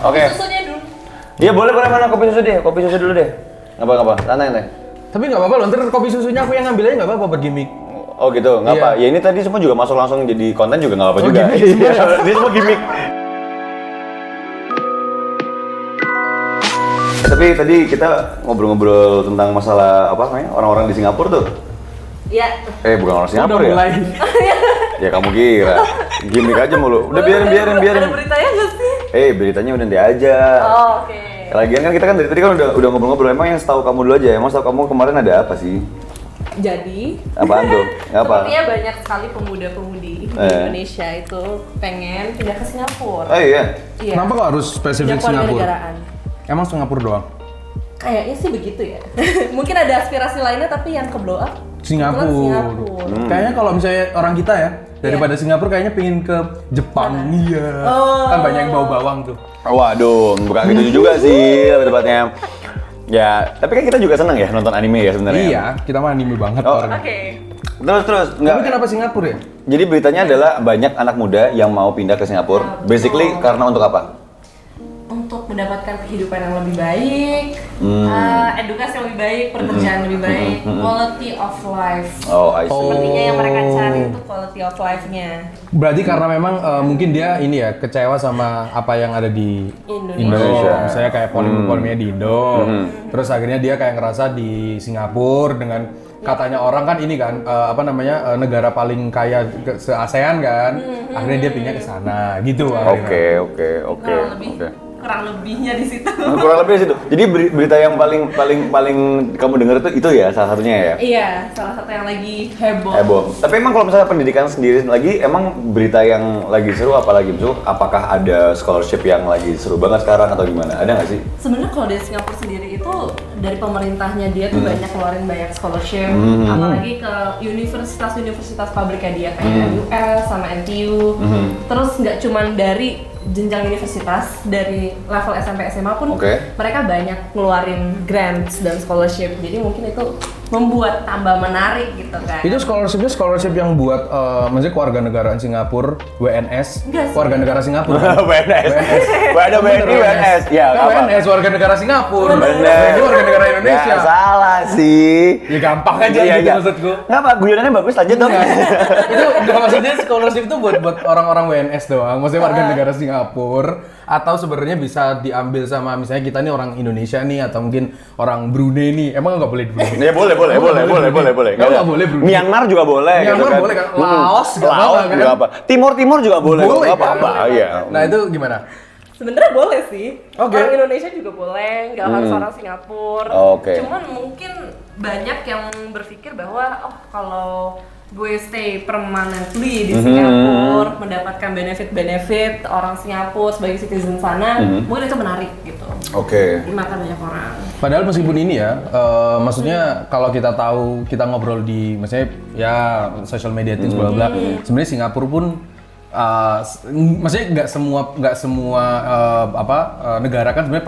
Oke. Susunya dulu. Iya boleh mana kopi susu deh, kopi susu dulu deh. Apa, santai. Tapi nggak apa-apa loh, ntar kopi susunya aku yang ngambil aja nggak apa-apa buat gimmick. Oh gitu, nggak Iya. apa. Ya ini tadi semua juga masuk langsung jadi konten juga nggak apa juga. gimmick semua ya? Ini semua gimmick. Tapi tadi kita ngobrol-ngobrol tentang masalah apa namanya orang-orang di Singapura tuh. Iya. Bukan orang Singapura Udah ya? mulai. Ya kamu kira. Gimmick aja mulu. Udah biarin. Ada beritanya nggak sih? Beritanya udah nanti aja. Oh, oke. Lagian kan kita kan dari tadi kan udah ngobrol-ngobrol. Emang yang setahu kamu dulu aja. Emang setahu kamu kemarin ada apa sih? Jadi, Apaan tuh? Apa? sepertinya banyak sekali pemuda-pemudi di Indonesia itu pengen pindah ke Singapura. Oh iya. Iya. Kenapa kok harus spesifik Pindah Singapura? kewarganegaraan. Emang Singapura doang? Kayaknya sih begitu ya. Mungkin ada aspirasi lainnya tapi yang ke blow up Singapura. Singapura. Kayaknya kalau misalnya orang kita ya, daripada Singapura kayaknya pengen ke Jepang. Iya. Kan banyak yang bawa bawang tuh. Waduh, bukan gitu juga sih lebih tepatnya. Ya, tapi kan kita juga seneng ya nonton anime ya sebenarnya. Iya, kita mah anime banget Oh. orangnya. Oke. Terus Tapi nggak. kenapa Singapura ya? Jadi beritanya adalah banyak anak muda yang mau pindah ke Singapura. Basically karena untuk apa? Untuk mendapatkan kehidupan yang lebih baik, edukasi yang lebih baik, pekerjaan lebih baik, quality of life. Oh, I see. Sepertinya yang mereka cari itu quality of life-nya. Berarti karena memang mungkin dia ini ya kecewa sama apa yang ada di Indonesia. Misalnya kayak polemik-polemiknya di Indo. Terus akhirnya dia kayak ngerasa di Singapura dengan katanya orang kan ini kan apa namanya negara paling kaya se ASEAN kan. Akhirnya dia pindah ke sana gitu akhirnya. Oke. Kurang lebihnya di situ. Kurang lebih situ. Jadi berita yang paling kamu dengar itu ya salah satunya ya. Iya, salah satu yang lagi heboh. Heboh. Tapi emang kalau misalnya pendidikan sendiri lagi, emang berita yang lagi seru apalagi Bro? Apakah ada scholarship yang lagi seru banget sekarang atau gimana? Ada nggak sih? Sebenarnya kalau di Singapura sendiri itu dari pemerintahnya dia tuh banyak keluarin banyak scholarship, apalagi ke universitas-universitas pabriknya dia kayak US sama NTU. Terus nggak cuman dari jenjang universitas, dari level SMP SMA pun mereka banyak ngeluarin grants dan scholarship. Jadi mungkin itu membuat tambah menarik gitu kan. Itu scholarship yang buat maksudnya kewarganegaraan Singapura, WNS, Enggak sih. warga negara Singapura. WNS. Ada WNI, WNS. Ya, kan apa? WNS warga negara Singapura. Bener. WNI warga negara Indonesia. Nggak salah sih. Ya gampang aja Iya, gitu iya. maksudku. Nggak apa, guyonannya bagus, lanjut dong. Itu enggak maksudnya scholarship itu buat orang-orang WNS doang, maksudnya warga negara Singapura atau sebenarnya bisa diambil sama misalnya kita nih orang Indonesia nih atau mungkin orang Brunei nih. Emang nggak boleh di Brunei? Ya boleh. Nggak boleh Brunei. Myanmar juga boleh. Myanmar boleh kan? Laos nggak apa-apa kan? Juga apa. Timur juga boleh. Boleh Nggak kan? apa-apa. Iya. Nah itu gimana? Sebenarnya boleh sih. Oke. Orang Indonesia juga boleh, nggak harus orang Singapura. Oke. Cuman mungkin banyak yang berpikir bahwa kalau gue stay permanently di Singapura, mendapatkan benefit orang Singapura sebagai citizen sana, mungkin itu menarik gitu. Oke. Dimakan banyak orang. Padahal meskipun ini ya, maksudnya kalau kita tahu kita ngobrol di, maksudnya ya social media things bla bla, sebenarnya Singapura pun, maksudnya nggak semua negara kan sebenarnya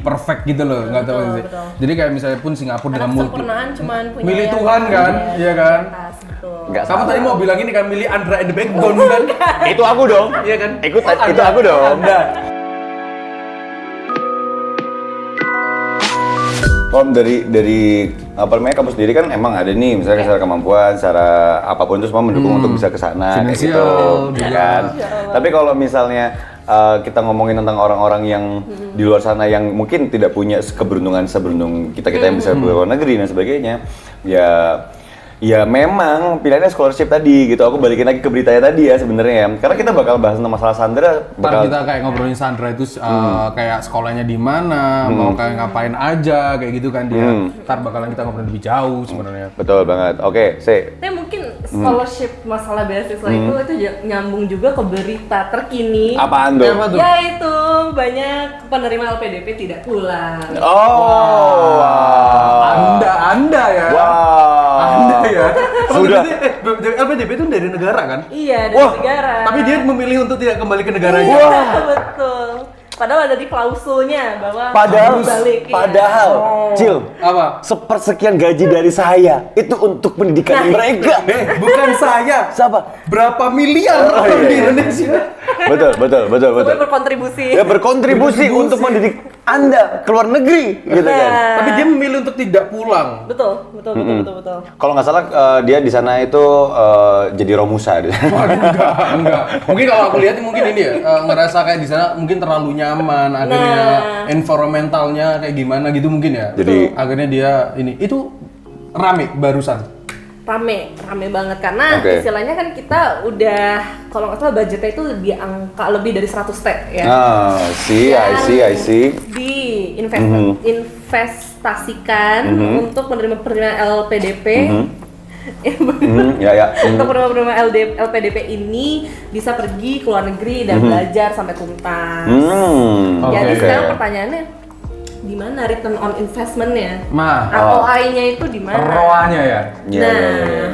perfect gitu loh, nggak tahu sih. betul. Jadi kayak misalnya pun Singapura dengan Kesempurnaan cuman punya milih yang Tuhan kan, iya kan? atas, betul. Nggak Kamu salah. tadi mau bilang ini kan milih Andra and the Backbone kan? Itu aku dong. Iya kan? Itu aku dong. Anda. Om dari apa namanya kamu sendiri kan emang ada nih misalnya secara kemampuan, secara apapun itu semua mendukung untuk bisa ke sana kayak gitu, Finansial ya juga. kan. Tapi kalau misalnya kita ngomongin tentang orang-orang yang di luar sana yang mungkin tidak punya keberuntungan seberuntung kita yang bisa ke luar negeri dan sebagainya, ya memang pilihannya scholarship tadi gitu. Aku balikin lagi ke beritanya tadi ya sebenarnya ya. Karena kita bakal bahas tentang masalah Sandra. Ntar kita kayak ngobrolin Sandra itu kayak sekolahnya di mana, mau kayak ngapain aja kayak gitu kan dia. Ntar bakalan kita ngobrolin lebih jauh sebenarnya. Betul banget. Oke, Tapi mungkin scholarship masalah beasiswa itu nyambung juga ke berita terkini. apaan tuh? Apa tuh? Yaitu banyak penerima LPDP tidak pulang. Oh, wow. Anda ya. Wow. Anda ya. Sudah. LPDP itu dari negara kan? Iya, dari Wah, negara. Tapi dia memilih untuk tidak kembali ke negaranya. Iya, betul. Padahal ada di klausulnya bahwa Padahal, harus balik. Iya. padahal, Cil, Apa? sepersekian gaji dari saya itu untuk pendidikan mereka. Bukan saya. Siapa? Berapa miliar Oh, orang iya, di iya. Indonesia? Betul. Semuanya berkontribusi. Ya berkontribusi untuk mendidik Anda ke luar negeri, gitu kan. Tapi dia memilih untuk tidak pulang. Betul. Kalau nggak salah dia di sana itu jadi Romusa. Waduh, enggak. Mungkin kalau aku lihat mungkin ini ya, ngerasa kayak di sana mungkin terlalu nyaman, akhirnya environmentalnya kayak gimana gitu mungkin ya. Jadi- akhirnya dia ini itu rame barusan. Rame banget karena Oke. istilahnya kan kita udah kalau nggak salah budgetnya itu di angka lebih dari 100 T ya. I see. Di investasikan untuk penerima LPDP. Ya. Untuk penerima LPDP ini bisa pergi ke luar negeri dan belajar sampai tuntas. Jadi Oke. sekarang pertanyaannya di mana return on investment-nya? Mah, ROI-nya itu di mana? ROA-nya ya. Ya.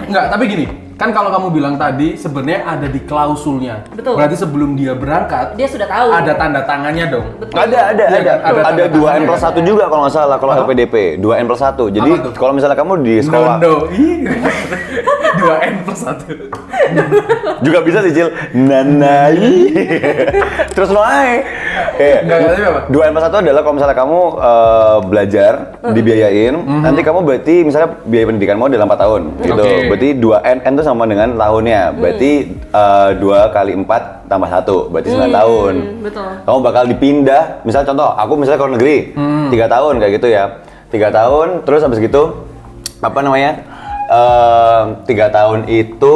Enggak, tapi gini, kan kalau kamu bilang tadi sebenarnya ada di klausulnya. Betul. Berarti sebelum dia berangkat Dia sudah tahu. ada tanda tangannya dong. Betul. Ada. Iya kan? Ada Ada tanda 2N+1 juga kalau nggak salah kalau LPDP, 2N+1. Jadi Apa tuh? kalau misalnya kamu di sekolah Nondo. Ih. 2N+1. juga bisa sih, Cil. Nanai. Terus lo ae. Enggak, tapi apa? 2N+1 adalah kalau misalnya kamu belajar, dibiayain, nanti kamu berarti misalnya biaya pendidikanmu adalah 4 tahun gitu. Oke. Berarti 2N itu sama dengan tahunnya. Berarti 2 kali 4 tambah 1, berarti 9 tahun. Betul. Kamu bakal dipindah, misalnya contoh, aku misalnya ke luar negeri, 3 tahun kayak gitu ya. 3 tahun, terus habis gitu, apa namanya, 3 tahun itu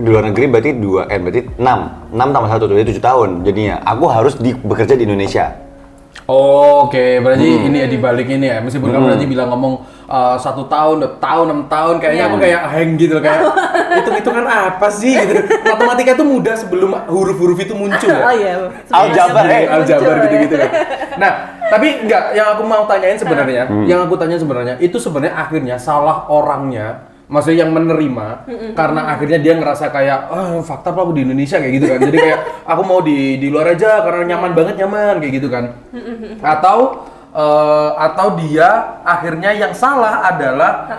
di luar negeri berarti 2N, berarti 6 tambah 1, berarti 7 tahun jadinya. Aku harus bekerja di Indonesia. Oke, berarti ini ya dibalik ini ya. Meskipun kamu tadi bilang ngomong 1 tahun, 2 tahun, 6 tahun, kayaknya aku kayak hang gitu loh, kayak hitung-hitungan apa sih gitu. Matematika itu mudah sebelum huruf-huruf itu muncul ya. Oh iya. Aljabar, Aljabar gitu-gitu kan. Nah, tapi enggak, yang aku mau tanyain sebenarnya, itu sebenarnya akhirnya salah orangnya. Maksudnya yang menerima, karena akhirnya dia ngerasa kayak, fakta apa aku di Indonesia kayak gitu kan. Jadi kayak aku mau di luar aja karena nyaman kayak gitu kan. Atau dia akhirnya yang salah adalah,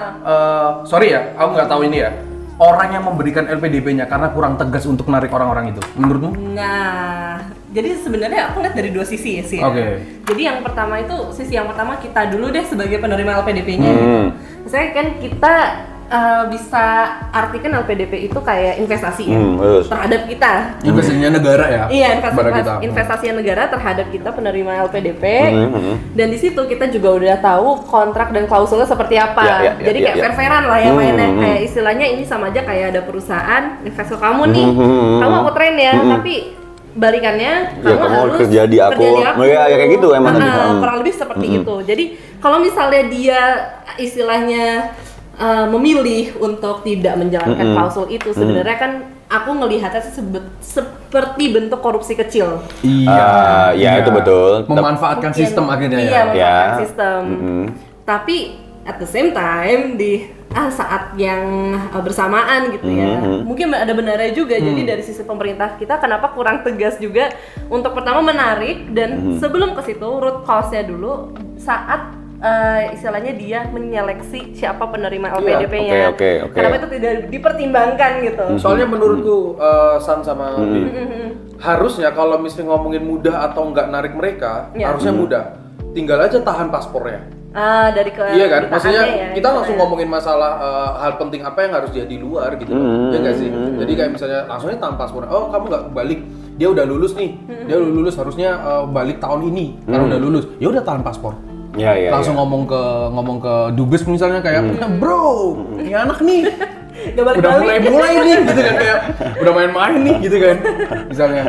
sorry ya, aku nggak tahu ini ya. Orang yang memberikan LPDP-nya karena kurang tegas untuk narik orang-orang itu, menurutmu? Nah, jadi sebenarnya aku lihat dari dua sisi ya sih. Oke. Jadi yang pertama itu sisi yang pertama kita dulu deh sebagai penerima LPDP-nya. Gitu. Misalnya kan kita bisa artikan LPDP itu kayak investasi ya terhadap kita. Investasinya negara ya? Iya, kepada kita. investasi negara terhadap kita penerima LPDP. Dan di situ kita juga udah tahu kontrak dan klausulnya seperti apa. Jadi kayak fair-fairan lah ya mainnya. Kayak istilahnya ini sama aja kayak ada perusahaan invest ke kamu nih. Kamu aku train ya, tapi balikannya kamu harus kerja di aku. Ya kayak gitu emang. Kurang lebih seperti itu. Jadi kalau misalnya dia istilahnya memilih untuk tidak menjalankan klausul itu, sebenarnya kan aku ngelihatnya seperti bentuk korupsi kecil. Iya, ya itu betul. Memanfaatkan sistem akhirnya ya. Iya, memanfaatkan Ya. sistem. Tapi at the same time di saat yang bersamaan gitu ya, mungkin ada benarnya juga. Jadi dari sisi pemerintah kita kenapa kurang tegas juga untuk pertama menarik dan sebelum ke situ root cause-nya dulu saat istilahnya dia menyeleksi siapa penerima LPDP-nya. Oke. Kenapa itu tidak dipertimbangkan gitu? Soalnya menurutku San sama Bin, harusnya kalau misalnya ngomongin mudah atau nggak narik mereka, harusnya mudah. Tinggal aja tahan paspornya. Dari Iya kan? Maksudnya ya, kita langsung ngomongin masalah hal penting apa yang harus dia di luar gitu loh. Ya nggak sih? Jadi kayak misalnya langsungnya tahan paspor. Oh, kamu nggak balik. Dia udah lulus nih. Dia udah lulus harusnya balik tahun ini. Karena udah lulus. Ya udah tahan paspor. Ya. Langsung ngomong ke dubes misalnya kayak, bro, ini anak nih udah mulai nih gitu kan, kayak udah main-main nih gitu kan, misalnya.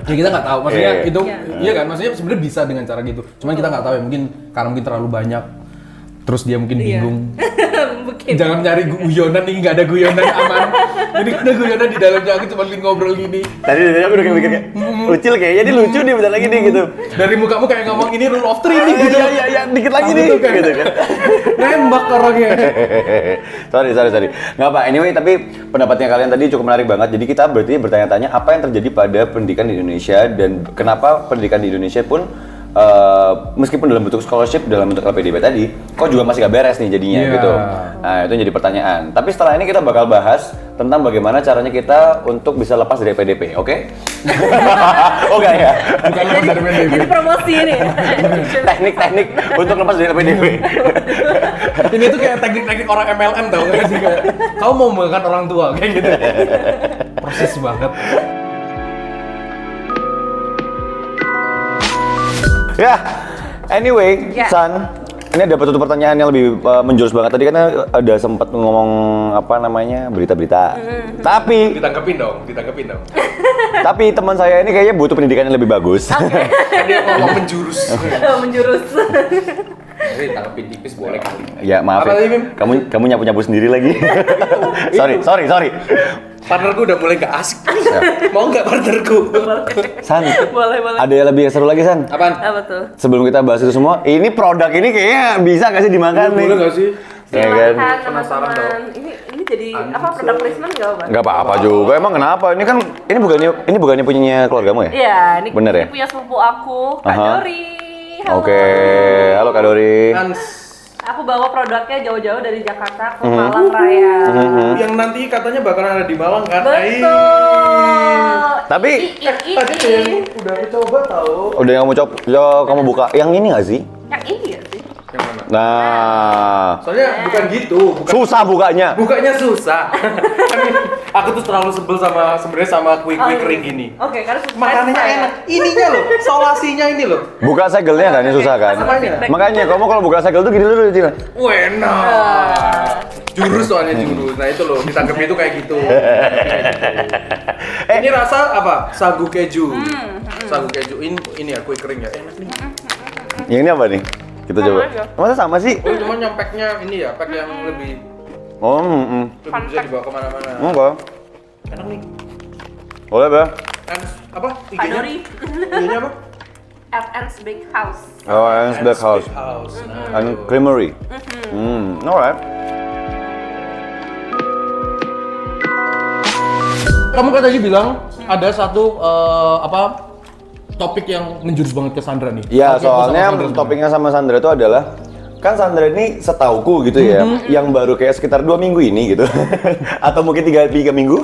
Ya kita nggak tahu, maksudnya itu, iya kan, maksudnya sebenarnya bisa dengan cara gitu. Cuman kita nggak tahu ya, mungkin karena mungkin terlalu banyak, terus dia mungkin bingung. mungkin. Jangan nyari guyonan nih, nggak ada guyonan aman. Jadi ada guyonan di dalamnya, aku cuma ngobrol gini. Tadi aku udah mikir kayak Ucil kayaknya dia lucu nih bentar lagi nih gitu. Dari mukamu kayak ngomong ini rule of three nih gitu. Iya, dikit lagi Aku nih tuh kayak gitu kan. Nembak orangnya. sorry. Nggak apa, anyway, tapi pendapatnya kalian tadi cukup menarik banget. Jadi kita berarti bertanya-tanya apa yang terjadi pada pendidikan di Indonesia dan kenapa pendidikan di Indonesia pun meskipun dalam bentuk scholarship, dalam bentuk LPDP tadi, kok juga masih gak beres nih jadinya Iya. gitu. Nah itu yang jadi pertanyaan. Tapi setelah ini kita bakal bahas tentang bagaimana caranya kita untuk bisa lepas dari LPDP, oke? Oh enggak ya? Bukan lepas dari PDB. Jadi promosi ini. Teknik-teknik untuk lepas dari LPDP. Ini tuh kayak teknik-teknik orang MLM tau gak sih? Kayak, kamu mau makan orang tua kayak gitu. Proses banget. Ya, anyway, Ya. San, ini ada satu pertanyaan yang lebih menjurus banget. Tadi kan ada sempat ngomong apa namanya berita-berita. Tapi Ditangkepin dong. tapi teman saya ini kayaknya butuh pendidikan yang lebih bagus. Kan dia ngomong menjurus. Menjurus. Jadi tangkepin tipis boleh kali. Ya maaf Apa ya. tadi, Mim? Kamu nyapu sendiri lagi. sorry. Partnerku udah mulai gak asik. Mau nggak partnerku? San, Boleh. ada yang lebih seru lagi San. Apaan? Apa tuh? Sebelum kita bahas itu semua, ini produk ini kayaknya bisa nggak sih dimakan nih? Boleh nggak sih? Ya kan? Silahkan Penasaran teman-teman. Ini jadi apa produk placement nggak apa? Nggak apa-apa juga. Emang kenapa? Ini bukannya punyanya keluargamu ya? Iya, ini Bener ya? punya sepupu aku, Kak Aha. Dori. Halo. Oke, halo Kak Dori. Ans. Aku bawa produknya jauh-jauh dari Jakarta ke Malang Raya. Yang nanti katanya bakalan ada di Malang kan? Betul. Tapi Tadi yang udah aku coba tahu. udah yang kamu buka yang ini nggak sih? Yang ini ya sih? Yang mana? Nah, Soalnya bukan gitu, susah bukanya. bukanya susah. Aku tuh terlalu sebel sebenarnya sama kue kering gini. Oke, karena Makanannya enak. Ininya loh, solasinya ini loh. Buka segelnya kan yang susah kan? Makanya. Makanya kamu kalau buka segel tuh gini dulu Cil. Enak. Jurus soalnya jurus. Nah itu loh, ditangkep itu kayak gitu. Ini rasa apa? Sagu keju. Sagu keju. Ini ya kue kering ya. Enak nih. Yang ini apa nih? Kita Sama coba. aja. Masa sama sih? Oh, cuma nyampeknya ini ya, pack yang lebih Oh, bisa dibawa kemana-mana. enggak. Enak nih. Boleh, Bang. Apa? Kak Dori. IG-nya apa? At Bake House. Oh, and Bakehouse. House. Nah, And Creamery. Alright. kamu kan tadi bilang ada satu topik yang menjurus banget ke Sandra nih. Ya, Topik sama soalnya Sandra topiknya sama Sandra itu adalah kan Sandra ini setauku gitu ya, yang baru kayak sekitar 2 minggu ini gitu, atau mungkin 3 minggu.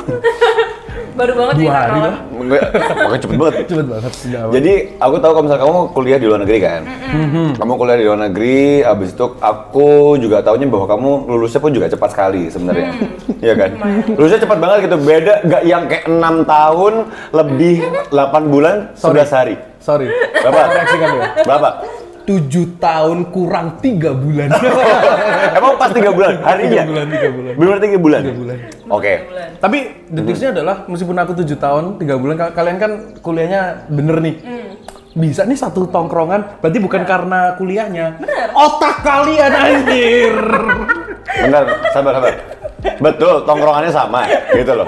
Baru banget 2 nih hari kawan. lah. Enggak, pokoknya cepet banget. Cepet banget. Jadi aku tahu kalau misalnya kamu kuliah di luar negeri kan, kamu kuliah di luar negeri, abis itu aku juga taunya bahwa kamu lulusnya pun juga cepat sekali sebenarnya, Iya kan? Lulusnya cepat banget gitu, beda nggak yang kayak 6 tahun lebih 8 bulan 11 hari. Sorry. Berapa? Reaksi kamu ya? Berapa? 7 tahun kurang 3 bulan. Emang pas 3 bulan harinya? 3 bulan. Benar 3 bulan. 3 bulan. Oke. Tapi detiknya adalah meskipun aku 7 tahun 3 bulan, kalian kan kuliahnya bener nih. Bisa nih satu tongkrongan, berarti bukan karena kuliahnya. Bener. Otak kalian anjir. Bentar, sabar. Betul, tongkrongannya sama gitu loh.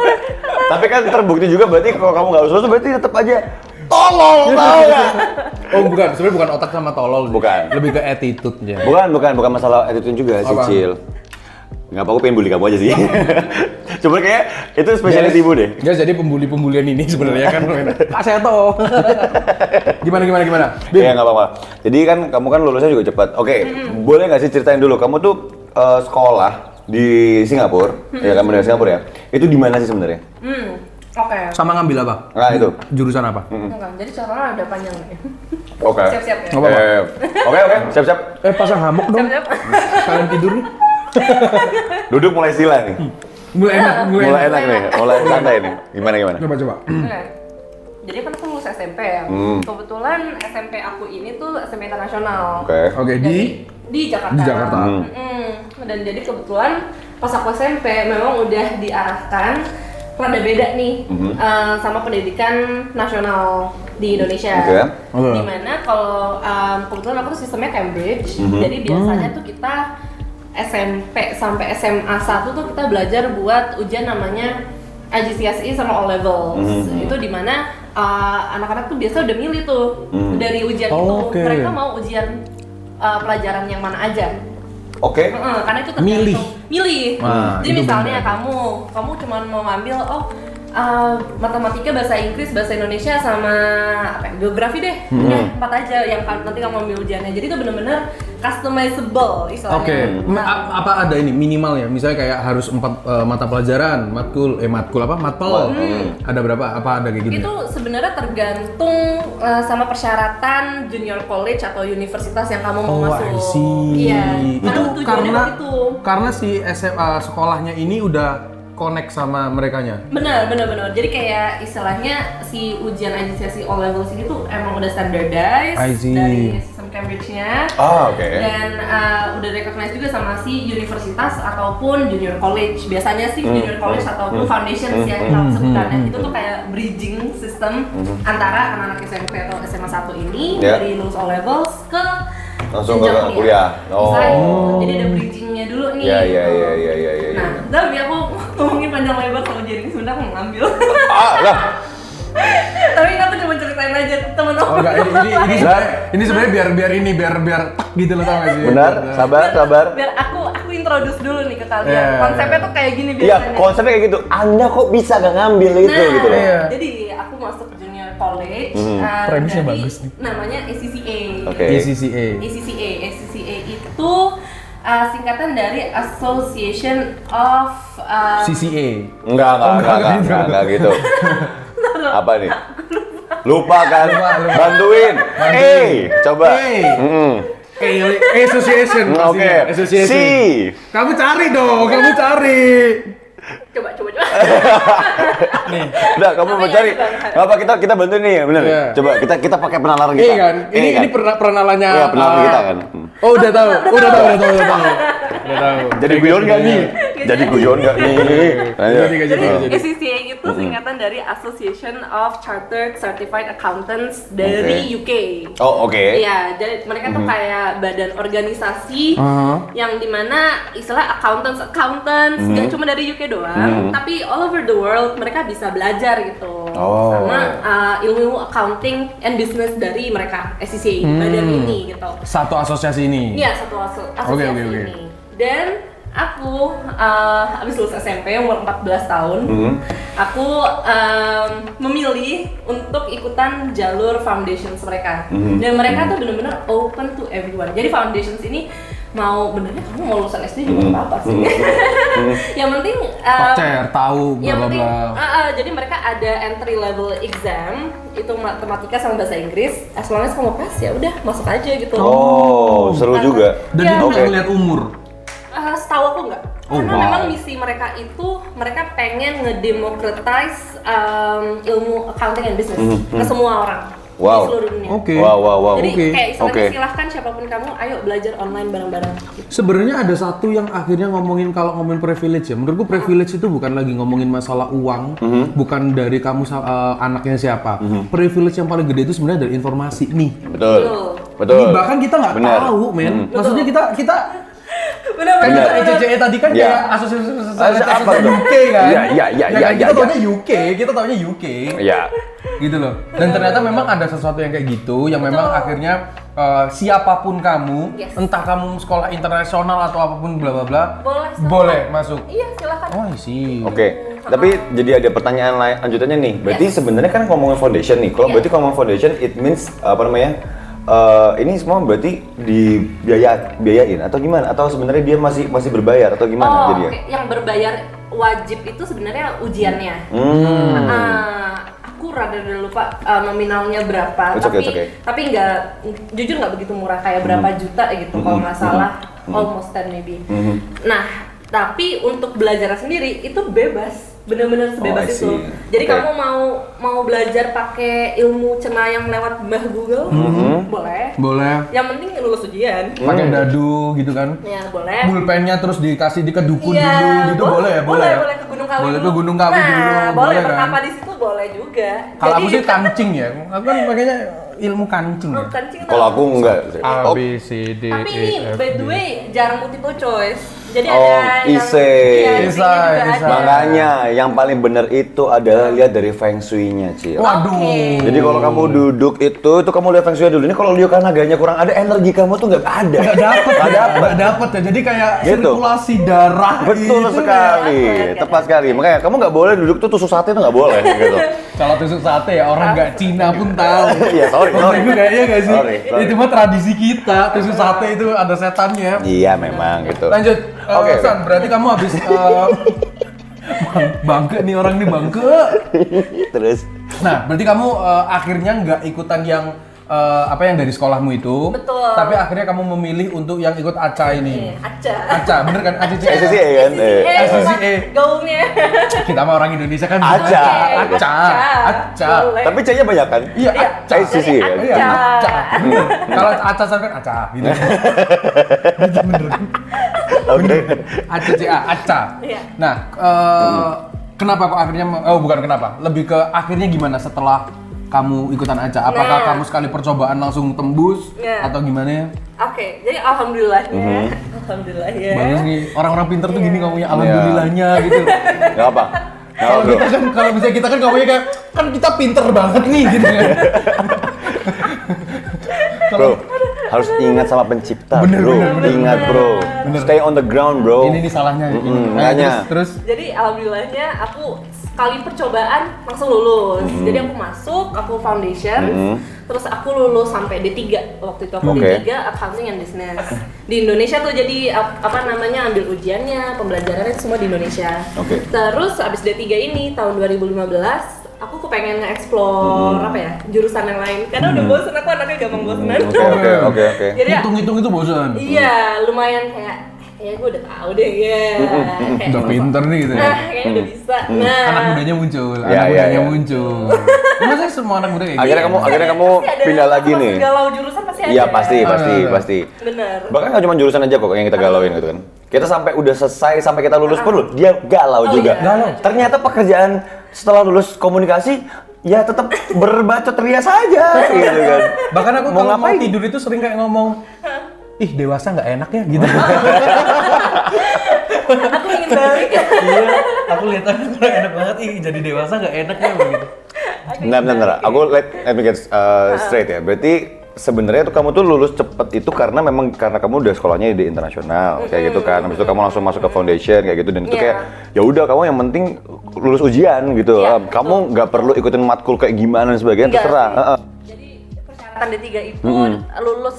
Tapi kan terbukti juga berarti kalau kamu nggak lulus berarti tetap aja tolol, tau nggak? Oh bukan, sebenarnya bukan otak sama tolol. Bukan. Lebih ke attitude-nya. Bukan masalah attitude juga sih, Apa? Cil. Nggak apa, aku pengen bully kamu aja sih. Coba kayak itu spesialis ibu deh. Guys, jadi pembuli-pembulian ini sebenarnya kan Kak Seto. Gimana? Bim? Iya nggak apa-apa. Jadi kan kamu kan lulusnya juga cepat. Oke, boleh nggak sih ceritain dulu kamu tuh sekolah di Singapura, ya kamu dari Singapura ya? Itu di mana sih sebenarnya? Oke. Sama ngambil apa? Nah itu. Jurusan apa? Enggak, jadi caranya ada panjang nih. Oke. Siap-siap ya. Nggak apa-apa. Oke, siap-siap. Pasang hammock dong. Siap-siap. Kalian tidur nih. Duduk mulai sila nih. Mulai enak. Mulai enak nih, mulai santai nih. Gimana? Coba. Oke. Jadi kan aku lulus SMP ya. Kebetulan SMP aku ini tuh SMP internasional. Oke. Oke, Di Jakarta. di Jakarta. Dan jadi kebetulan pas aku SMP memang udah diarahkan rada beda nih sama pendidikan nasional di Indonesia. Oke. Dimana kalau kebetulan aku tuh sistemnya Cambridge, jadi biasanya tuh kita SMP sampai SMA 1 tuh kita belajar buat ujian namanya IGCSE sama O-Levels. Itu dimana anak-anak tuh biasa udah milih tuh dari ujian itu. Oke. Mereka mau ujian pelajaran yang mana aja. Oke. Karena itu tergantung milih. Nah, Jadi itu misalnya benar. kamu cuma mau ngambil matematika, bahasa Inggris, bahasa Indonesia sama geografi deh. Udah 4 aja yang nanti kamu ambil ujiannya. Jadi itu benar-benar customizable istilahnya. Oke, apa ada ini minimal ya? Misalnya kayak harus 4 mata pelajaran, matkul apa? Matpel. Ada berapa? Apa ada kayak gitu? Itu sebenarnya tergantung sama persyaratan junior college atau universitas yang kamu mau masuk. I see. Iya. Itu tujuannya begitu. karena si SMA sekolahnya ini udah connect sama merekanya. Benar. Jadi kayak istilahnya si ujian IGCSE O-Levels ini tuh emang udah standardized I see. dari sistem Cambridge-nya. Oke. Dan udah recognize juga sama si universitas ataupun junior college. Biasanya sih junior college ataupun foundations ya kita sebutannya. Itu tuh kayak bridging system antara anak-anak SMP atau SMA 1 ini dari lulus O-Levels ke Langsung ke jenjang kuliah. Misalnya gitu. Jadi ada bridging-nya dulu nih. Iya. Nah, tapi aku ngomongin panjang lebar sama ujian ini sebenarnya aku mau ngambil. Lah. Tapi ini aku cuma ceritain aja temen aku. Oh enggak, ini sebenarnya biar tak gitu loh, tau gak sih? Benar, sabar. Biar aku introduce dulu nih ke kalian. Yeah. Konsepnya tuh kayak gini Iya, biasanya. konsepnya kayak gitu. Anda kok bisa gak ngambil itu gitu loh. Iya. Jadi aku masuk junior college. Premisnya dari bagus nih. Namanya ACCA. Oke. ACCA itu singkatan dari Association of CCA. Enggak gitu. Apa nih? Lupa kan? Bantuin. Coba. Association. Oke. Association. Si. Kamu cari dong, kamu cari. coba. Nih. Udah, kamu mau cari. Apa kita bantuin nih, bener? Iya. Coba kita pakai penalar kita. Iya kan? Ini perkenalannya. Iya, penalar kita kan. Oh, udah tahu. Udah tahu. Jadi guyon nggak nih? Jadi guyon nggak nih? Ayo. Jadi ACCA itu singkatan dari Association of Chartered Certified Accountants dari UK. Oh, oke. Iya, jadi mereka tuh kayak badan organisasi yang dimana istilah accountants nggak cuma dari UK doang, tapi all over the world mereka bisa belajar gitu sama ilmu accounting and business dari mereka ACCA badan ini gitu. Satu asosiasi ini. Iya, satu asosiasi Oke. ini. Dan aku habis lulus SMP umur 14 tahun, aku memilih untuk ikutan jalur foundations mereka. Dan mereka tuh benar-benar open to everyone. Jadi foundations ini mau benernya kamu mau lulusan SD juga nggak apa-apa sih. Yang penting tahu bla yang bla penting bla. jadi mereka ada entry level exam itu matematika sama bahasa Inggris. As long as kamu pass ya udah masuk aja gitu. Oh, seru juga. Dan Iya. itu nggak ngeliat umur. Setahu aku nggak. Karena memang misi mereka itu mereka pengen ngedemocratize ilmu accounting and business ke semua orang di seluruh dunia. Oke. Wow. Jadi kayak istilahnya Oke. silahkan siapapun kamu, ayo belajar online bareng-bareng. Gitu. Sebenarnya ada satu yang akhirnya kalau ngomongin privilege ya. Menurutku privilege itu bukan lagi ngomongin masalah uang, bukan dari kamu anaknya siapa. Privilege yang paling gede itu sebenarnya dari informasi nih. Betul. Ini bahkan kita nggak Benar. tahu, men. Maksudnya kita Benar-benar. ECCE tadi kan Ya. kayak asosiasi Apa tuh? UK kan? Iya. Kita taunya UK. Iya. Gitu loh. Dan ternyata memang ada sesuatu yang kayak gitu yang memang akhirnya siapapun kamu, entah kamu sekolah internasional atau apapun bla bla bla, boleh masuk. Iya, silakan. Oh, I see. Oke. Tapi jadi ada pertanyaan lanjutannya nih. Berarti sebenarnya kan ngomongin foundation nih. Kalau berarti ngomong foundation it means apa namanya? Ini semua berarti dibiayain atau gimana? Atau sebenarnya dia masih berbayar atau gimana jadinya? Oke. Yang berbayar wajib itu sebenarnya ujiannya. Aku rada lupa nominalnya berapa, It's okay. tapi jujur nggak begitu murah kayak berapa juta gitu kalau nggak salah, almost 10 maybe. Nah, tapi untuk belajar sendiri itu bebas. Bener-bener sebebas I see. itu. Jadi Oke. kamu mau belajar pakai ilmu cenayang lewat Mbah Google, boleh. Boleh. Yang penting lulus ujian. Pakai dadu gitu kan. Ya, boleh. Pulpennya terus dikasih kedukun Iya, dulu gitu boleh ya? Boleh ke Gunung Kawi Boleh dulu. ke Gunung Kawi Nah, dulu, boleh boleh kan? pertama di situ boleh juga. Kalau Jadi aku sih kancing ya. Aku kan makanya ilmu kancing ya? Kancing Kalau aku enggak. A, B, C, D, Tapi E, ini F, by the G. way jarang multiple choice. Jadi Oh, ada ise. iya, Ise, isinya juga ise. ada. Makanya yang paling benar itu adalah lihat dari feng shui-nya, Cil. Waduh. Oke. Jadi kalau kamu duduk itu kamu lihat feng shui dulu. Ini kalau Leo Kanaganya kurang ada, energi kamu tuh nggak ada. Nggak dapet ya. Jadi kayak Gitu. sirkulasi darah Betul itu sekali, ya. tepat sekali. Makanya kamu nggak boleh duduk tuh tusuk sate itu nggak boleh gitu. Kalau tusuk sate ya orang nggak Cina pun tahu. Iya, sorry. Itu kayaknya nggak sih? Sorry. Itu mah tradisi kita. Tusuk sate itu ada setannya. Iya memang gitu. Lanjut. Oke. San, berarti kamu habis bangke nih orang nih bangke. Terus Nah, berarti kamu akhirnya nggak ikutan yang apa yang dari sekolahmu itu. Betul. Tapi akhirnya kamu memilih untuk yang ikut ACA ini. Aca. ACA, bener kan? ACC. SCCA kan? SCCA. Gaungnya. Kita mah orang Indonesia kan. ACA. ACA. ACA. Boleh. tapi C-nya banyak kan? Iya, Iya. ACA. SCCA kan? Iya, ACA. ACA. Bener. Kalau ACA kan ACA gitu. Itu bener. Oke. ACCA, ACA. Iya. Nah, kenapa kok akhirnya bukan kenapa, lebih ke akhirnya gimana setelah kamu ikutan ACA? Apakah Nah. kamu sekali percobaan langsung tembus Nah. atau gimana ya? Oke, jadi alhamdulillahnya, alhamdulillah ya. Bagus nih, orang-orang pinter tuh gini Iya. ngomongnya alhamdulillahnya gitu. Nggak apa. Kalau kita kan, kalau misalnya kita kan ngomongnya kayak kan kita pinter banget nih gitu kan. Bro, harus ingat sama pencipta, Bener, bro. bener, bener, Ingat, bro. Stay on the ground, bro. Ini salahnya. makanya. Terus Jadi alhamdulillahnya aku sekali percobaan langsung lulus. Jadi aku masuk, aku foundation, terus aku lulus sampai D3 waktu itu aku Oke. D3 accounting and business. Di Indonesia tuh jadi apa namanya ambil ujiannya, pembelajarannya itu semua di Indonesia. Oke. Terus abis D3 ini tahun 2015 aku kepengen nge-explore apa ya jurusan yang lain karena udah bosen, aku anaknya gampang bosenan. Oke. Jadi hitung-hitung itu bosan. iya lumayan kayak ya gue udah tahu deh ya. Kayak Udah pinter nih gitu ya. Nah, kayaknya udah bisa. Nah, Anak mudanya muncul, Ya, anak ya, mudanya ya. muncul. Masa semua anak muda kayak gitu? Akhirnya kamu pasti ada pindah lagi masa-masa nih. galau jurusan pasti ada. Iya pasti. Bener. Bahkan nggak cuma jurusan aja kok yang kita galauin gitu kan. Kita sampai udah selesai, sampai kita lulus pun loh, dia galau Oh, juga. iya. Galau. Ternyata pekerjaan setelah lulus komunikasi ya tetap berbacot ria saja gitu kan. Bahkan aku Mau kalau mau ngapain? tidur itu sering kayak ngomong, ih dewasa nggak enak ya gitu. Aku ingin balik. Iya, aku lihat anak enak banget, ih jadi dewasa nggak enak ya begitu. Bentar. Aku let me get straight ya. Berarti sebenarnya tuh kamu tuh lulus cepet itu karena memang karena kamu udah sekolahnya di internasional kayak gitu kan. Habis itu kamu langsung masuk ke foundation kayak gitu dan itu Iya. kayak ya udah kamu yang penting lulus ujian gitu. Iya, Kamu nggak perlu ikutin matkul kayak gimana dan sebagainya Enggak terserah. sih. Jadi persyaratan D3 itu lulus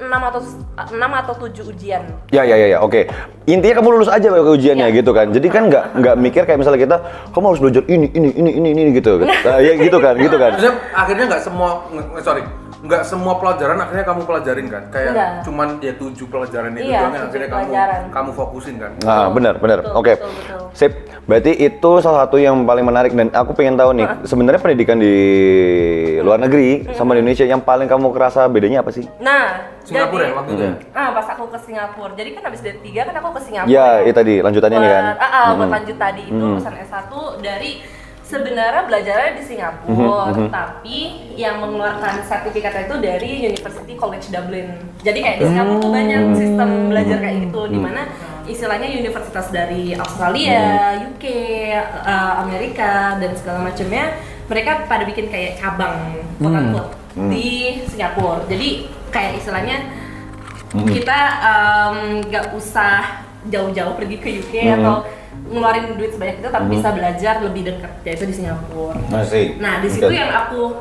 6 atau 7 ujian. Ya, oke. Intinya kamu lulus aja ke ujiannya Iya. gitu kan. Jadi kan nggak mikir kayak misalnya kita, kamu harus belajar ini gitu. Nah, ya gitu kan. Maksudnya akhirnya nggak semua pelajaran akhirnya kamu pelajarin kan? Kayak Enggak. cuman ya 7 pelajaran itu Iya, doang yang 7 akhirnya pelajaran. kamu fokusin kan? Nah, benar. Betul, Oke. betul. Sip. Berarti itu salah satu yang paling menarik dan aku pengen tahu nih, sebenarnya pendidikan di luar negeri sama di Indonesia yang paling kamu kerasa bedanya apa sih? Nah, Singapura jadi, ya waktu itu? pas aku ke Singapura. Jadi kan habis D3 kan aku ke Singapura. Ya, itu tadi lanjutannya nih kan. Buat lanjut tadi itu lulusan S1 dari sebenarnya belajarnya di Singapura, tapi yang mengeluarkan sertifikatnya itu dari University College Dublin. Jadi kayak di Singapura tuh banyak sistem belajar kayak gitu, di mana istilahnya universitas dari Australia, UK, Amerika dan segala macamnya, mereka pada bikin kayak cabang quote unquote di Singapura. Jadi kayak istilahnya kita nggak usah jauh-jauh pergi ke UK atau ngeluarin duit sebanyak itu, tapi bisa belajar lebih dekat, yaitu di Singapura. Masih. Nah, di situ yang aku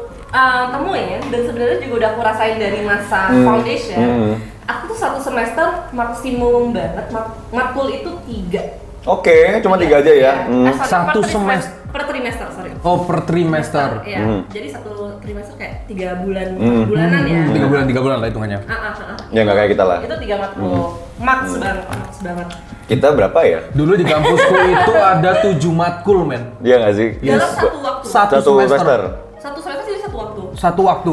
temuin dan sebenarnya juga udah aku rasain dari masa foundation. Aku tuh 1 semester maksimum banget matkul itu 3. Oke, cuma 3 aja ya. Satu semester. Per trimester, sorry. Oh, per trimester. Iya. Jadi 1 trimester kayak 3 bulan, bulanan ya. 3 bulan lah hitungannya. Ya nggak kayak kita lah. Itu 3 matkul. Max banget. Kita berapa ya? Dulu di kampusku itu ada 7 matkul, men. Iya nggak sih? Dalam satu waktu. Satu Satu semester. Satu semester jadi 1 waktu. Satu waktu.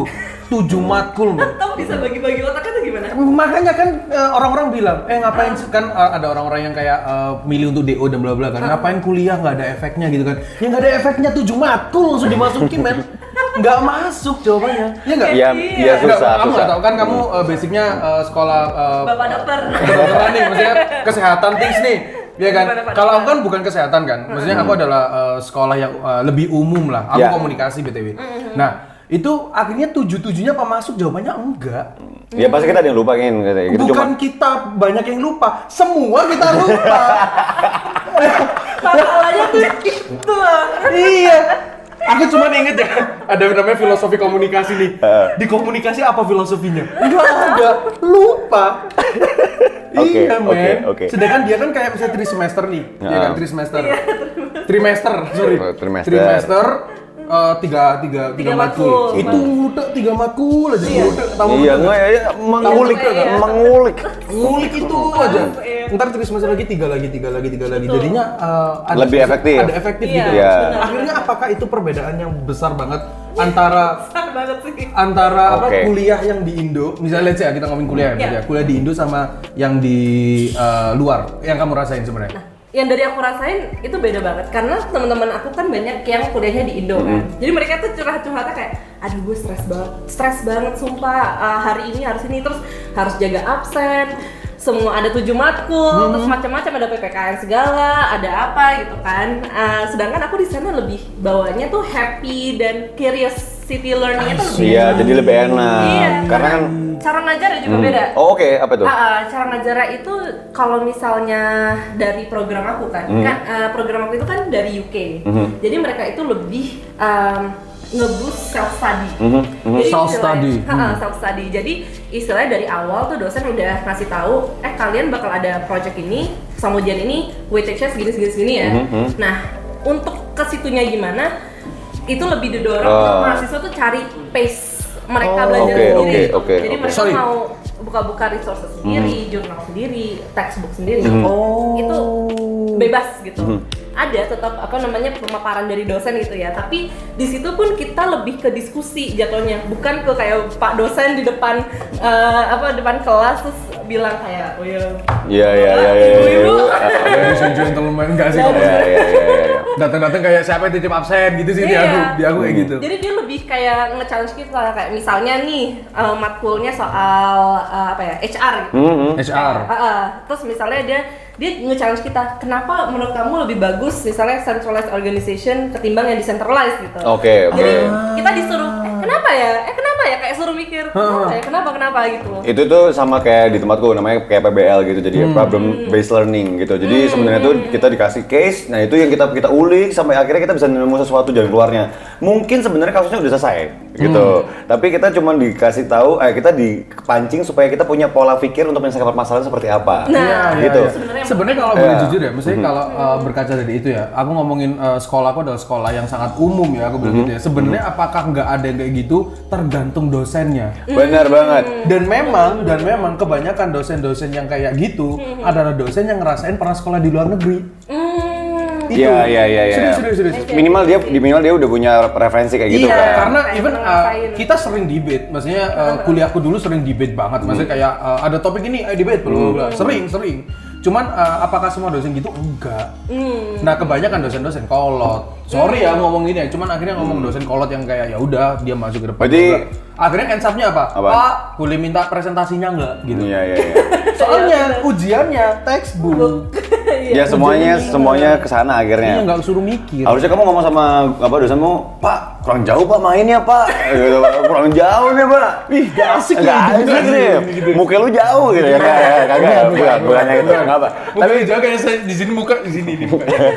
7 matkul, men. Kamu bisa bagi-bagi otaknya tuh gimana? Makanya kan orang-orang bilang, ngapain sih kan ada orang-orang yang kayak milih untuk DO dan bla bla kan, ngapain kuliah nggak ada efeknya gitu kan? Ya nggak ada efeknya 7 matkul langsung dimasukin men. nggak masuk jawabannya. Iya nggak? Iya, iya Nggak, susah, kamu susah. nggak tahu kan kamu basicnya sekolah Bapak dokter. kedokteran nih, maksudnya kesehatan things nih. Iya kan? Gimana, Pak? Kalau aku kan bukan kesehatan kan, maksudnya aku adalah sekolah yang lebih umum lah. Aku Ya. komunikasi BTW. Nah, itu akhirnya 7-7-nya apa masuk? Jawabannya enggak. Ya pasti kita ada yang lupain gitu. Gitu Bukan cuma kita banyak yang lupa, semua kita lupa. Masalahnya tuh itu. Iya. Aku cuma inget ya, ada namanya filosofi komunikasi nih. Di komunikasi apa filosofinya? Enggak ada, lupa. Oke, Iya, oke, men. oke. Sedangkan dia kan kayak misalnya trimester nih, ya kan trimester. Sorry. Oh, trimester. Trimester tiga Tiga matkul. matkul. Itu ngudek 3 matkul aja ngudek. Tahu iya ngudek nggak ya mengulik, Iya. mengulik. ngulik itu aja. Iya. Ntar trimester lagi 3 lagi. Jadinya ada Lebih efektif. Ada efektif Iya, gitu. Iya. benar. Akhirnya apakah itu perbedaan yang besar banget antara Besar banget sih. apa Oke. kuliah yang di Indo, misalnya let's say kita ngomongin kuliah Iya. ya, kuliah di Indo sama yang di luar, yang kamu rasain sebenarnya? Yang dari aku rasain itu beda banget karena teman-teman aku kan banyak yang kuliahnya di Indo kan. Jadi mereka tuh curhat-curhatnya kayak, aduh gue stres banget sumpah. Hari ini harus ini terus harus jaga absen. Semua ada 7 matkul, terus macam-macam ada PPKN segala, ada apa gitu kan. Sedangkan aku di sana lebih bawanya tuh happy dan curiosity learning itu lebih. Iya, jadi lebih enak. Iya, Karena kan cara ngajarnya juga beda. Oh, oke, apa tuh? Cara ngajarnya itu kalau misalnya dari program aku kan, program aku itu kan dari UK. Jadi mereka itu lebih nge-boost self study. Self-study. Self study. Jadi istilahnya dari awal tuh dosen udah ngasih tahu, kalian bakal ada project ini, sama ujian ini, weightage-nya segini ya. Nah, untuk ke situnya gimana? Itu lebih didorong untuk mahasiswa tuh cari pace mereka belajar sendiri. oke. Jadi mereka Sorry. mau buka-buka resources sendiri, jurnal sendiri, textbook sendiri. Itu bebas gitu. Ada tetap pemaparan dari dosen gitu ya, tapi di situ pun kita lebih ke diskusi jatuhnya, bukan ke kayak Pak dosen di depan depan kelas terus bilang kayak oh ya ibu-ibu Ladies and gentlemen, enggak sih? Iya. Datang-datang kayak siapa yang titip absen gitu sih Iya. di aku kayak gitu. Jadi dia lebih kayak nge-challenge kita kayak misalnya nih matkulnya soal HR gitu. HR. Terus misalnya dia nge-challenge kita, kenapa menurut kamu lebih bagus misalnya centralized organization ketimbang yang decentralized gitu. Oke. Jadi kita disuruh, kenapa ya kayak suruh mikir, kenapa gitu. Itu tuh sama kayak di tempatku namanya kayak PBL gitu, jadi problem based learning gitu. Jadi sebenarnya tuh kita dikasih case, nah itu yang kita ulik sampai akhirnya kita bisa nemu sesuatu jalan keluarnya. Mungkin sebenarnya kasusnya udah selesai gitu, tapi kita cuma dikasih tahu, kita dipancing supaya kita punya pola pikir untuk menyelesaikan permasalahan seperti apa. Nah, gitu. Sebenarnya kalau boleh jujur ya, maksudnya kalau berkaca dari itu ya, aku ngomongin sekolahku adalah sekolah yang sangat umum ya, aku bilang gitu ya. Sebenarnya apakah nggak ada yang kayak gitu? Tergantung dosennya. Benar banget. Dan memang kebanyakan dosen-dosen yang kayak gitu adalah dosen yang ngerasain pernah sekolah di luar negeri. Itu. Iya. Serius. Minimal dia udah punya referensi kayak gitu Iya, kan. karena even ngerasain. kita sering debate, maksudnya kuliahku dulu sering debate banget, maksudnya kayak ada topik ini, debate, bla sering. Cuman apakah semua dosen gitu? Enggak. Nah kebanyakan dosen-dosen kolot. Sorry ya ngomong ini ya, cuman akhirnya ngomong dosen kolot yang kayak ya udah dia masuk ke depan. Berarti akhirnya ensapnya apa? Apa? Pak, boleh minta presentasinya enggak? Gitu. Iya. Soalnya ujiannya textbook. Ya semuanya kesana Iya akhirnya. nggak suruh mikir. Harusnya kamu ngomong sama dosenmu, Pak, kurang jauh Pak mainnya Pak. Gitu, kurang jauh nih Pak. Ih, gak asik Nggak asik nih. Muka lu jauh gitu ya. Kagak, bukannya gitu. Enggak apa. Tapi jauh kayak saya di sini muka di sini nih mukanya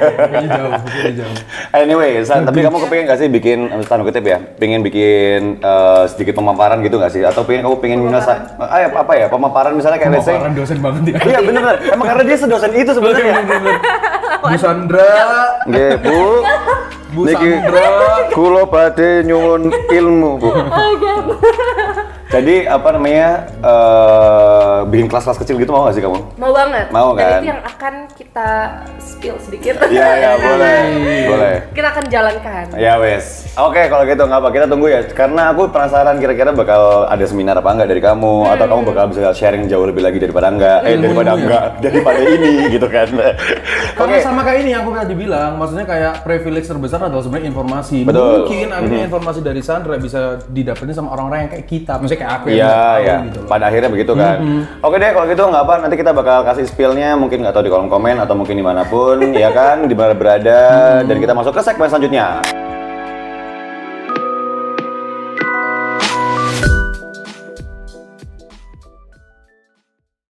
jauh. Anyway, tapi kamu kepengen nggak sih bikin, tanda kutip ya, pengen bikin sedikit pemaparan gitu nggak sih? Atau kamu pengen nyelesain, pemaparan misalnya kayak let's say. Pemaparan dosen banget ya. Iya bener, emang karena dia sedosen itu sebenarnya. Bu Sandra, Nggih, Bu. Bu Niki Sandra. kula badhe nyuwun ilmu, Bu. Jadi bikin kelas-kelas kecil gitu mau nggak sih kamu? Mau banget. Mau Dan kan? itu yang akan kita spill sedikit. Iya boleh. Kita akan jalankan. Ya wes. Oke kalau gitu nggak apa, kita tunggu ya. Karena aku penasaran kira-kira bakal ada seminar apa enggak dari kamu, atau kamu bakal bisa sharing jauh lebih lagi daripada daripada ini gitu kan. Karena sama kayak ini yang aku tadi bilang, maksudnya kayak privilege terbesar adalah sebenarnya informasi. Betul. Mungkin akhirnya informasi dari Sandra bisa didapetin sama orang-orang yang kayak kita, maksudnya kayak aku yang Iya, nggak tahu ya. gitu loh. Pada akhirnya begitu kan. Oke deh, kalau gitu nggak apa. Nanti kita bakal kasih spillnya, mungkin nggak tahu di kolom komen atau mungkin dimanapun, ya kan, di mana berada. Dan kita masuk ke segmen selanjutnya.